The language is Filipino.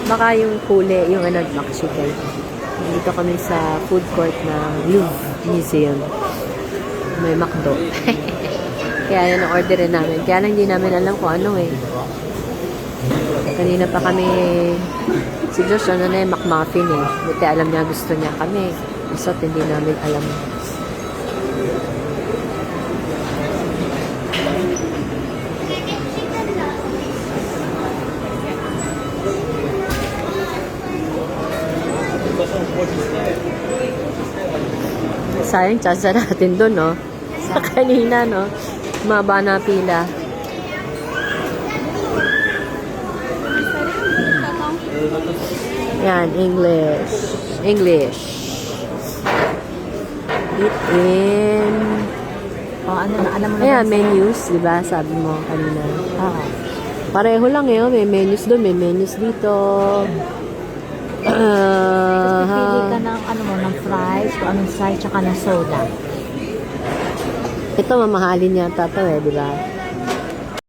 Baka yung huli, yung ano, McChicken. Dito kami sa food court ng Louvre Museum. May McDo. Kaya yan ang orderin namin. Kaya lang hindi namin alam kung ano eh. Kanina pa kami, si Josh, ano na yung McMuffin eh. Buti alam niya gusto niya kami. Isa't hindi namin alam. Sayang, chance natin doon, no? Sa kanina, no? Maba na pila. Yan, English. English. Eat in. Oh, ano na, alam mo na. Ayan, menus, di ba? Sabi mo kanina. Pareho lang eh, oh. May menus doon, may menus dito. Tapos pipili ka ng, ano mo, ng fries, kung anong size, tsaka ng soda. Ito, mamahalin yata to eh, di ba?